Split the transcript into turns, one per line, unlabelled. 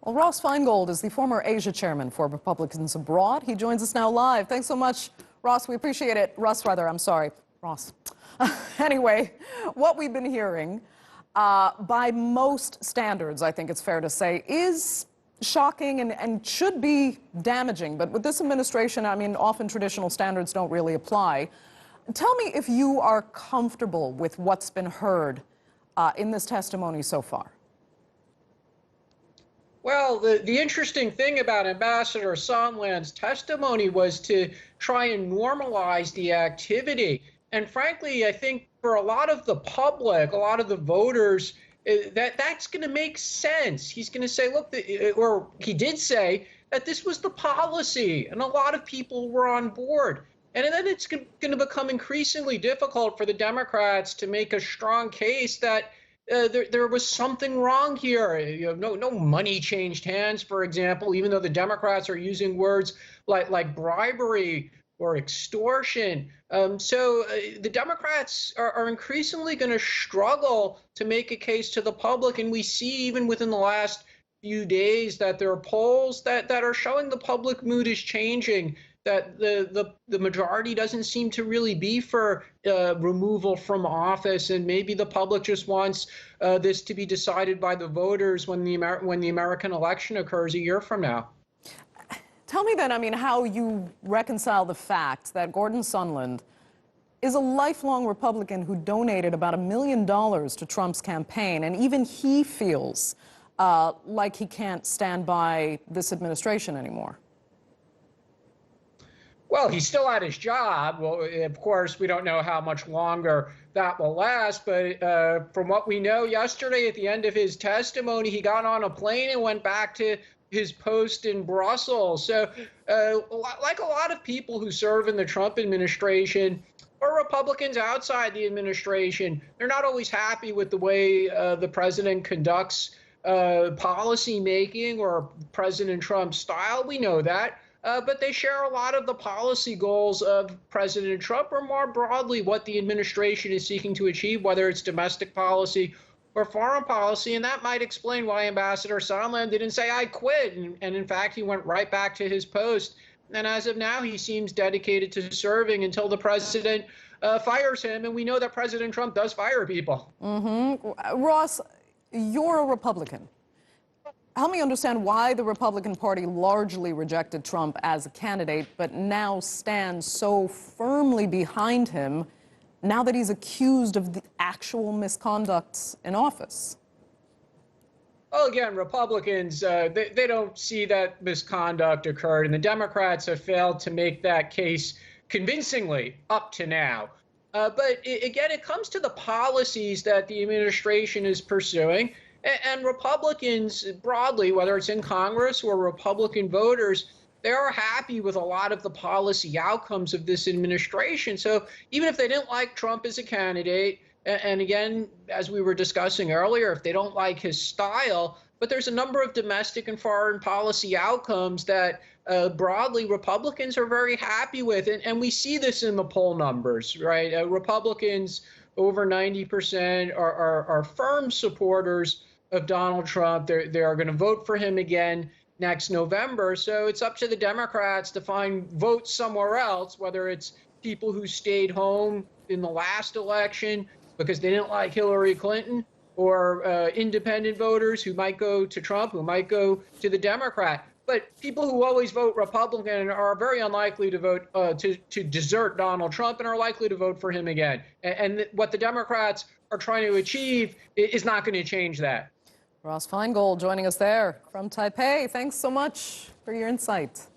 Well, Ross Feingold is the former Asia chairman for Republicans Abroad. He joins us now live. Thanks so much, Ross. We appreciate it. I'm sorry. Ross. Anyway, what we've been hearing, by most standards, I think it's fair to say, is shocking and should be damaging. But with this administration, I mean, often traditional standards don't really apply. Tell me if you are comfortable with what's been heard in this testimony so far.
Well, the interesting thing about Ambassador Sondland's testimony was to try and normalize the activity. And frankly, I think for a lot of the public, a lot of the voters, that's going to make sense. He's going to say, look, or he did say that this was the policy, and a lot of people were on board. And then it's going to become increasingly difficult for the Democrats to make a strong case that there was something wrong here. You have no money changed hands, for example, even though the Democrats are using words like bribery or extortion. So the Democrats are increasingly going to struggle to make a case to the public. And we see even within the last few days that there are polls that are showing the public mood is changing, that the majority doesn't seem to really be for removal from office, and maybe the public just wants this to be decided by the voters when the American election occurs a year from now.
Tell me then, I mean, how you reconcile the fact that Gordon Sondland is a lifelong Republican who donated about $1 million to Trump's campaign, and even he feels like he can't stand by this administration anymore.
Well, he's still at his job. Well, of course, we don't know how much longer that will last. But from what we know yesterday, at the end of his testimony, he got on a plane and went back to his post in Brussels. So like a lot of people who serve in the Trump administration or Republicans outside the administration, they're not always happy with the way the president conducts policy making or President Trump's style. We know that. But they share a lot of the policy goals of President Trump, or more broadly, what the administration is seeking to achieve, whether it's domestic policy or foreign policy. And that might explain why Ambassador Sondland didn't say, I quit. And in fact, he went right back to his post. And as of now, he seems dedicated to serving until the president fires him. And we know that President Trump does fire people.
Ross, you're a Republican. Help me understand why the Republican Party largely rejected Trump as a candidate, but now stands so firmly behind him now that he's accused of the actual misconduct in office.
Well, again, Republicans, they don't see that misconduct occurred, and the Democrats have failed to make that case convincingly up to now. But again, it comes to the policies that the administration is pursuing. And Republicans broadly, whether it's in Congress or Republican voters, they are happy with a lot of the policy outcomes of this administration. So even if they didn't like Trump as a candidate, and again, as we were discussing earlier, if they don't like his style, but there's a number of domestic and foreign policy outcomes that broadly Republicans are very happy with. And we see this in the poll numbers, right? Republicans, over 90% are firm supporters of Donald Trump. They are going to vote for him again next November. So it's up to the Democrats to find votes somewhere else, whether it's people who stayed home in the last election because they didn't like Hillary Clinton, or independent voters who might go to Trump, who might go to the Democrat. But people who always vote Republican are very unlikely to vote to desert Donald Trump, and are likely to vote for him again. And what the Democrats are trying to achieve is not going to change that.
Ross Feingold joining us there from Taipei. Thanks so much for your insight.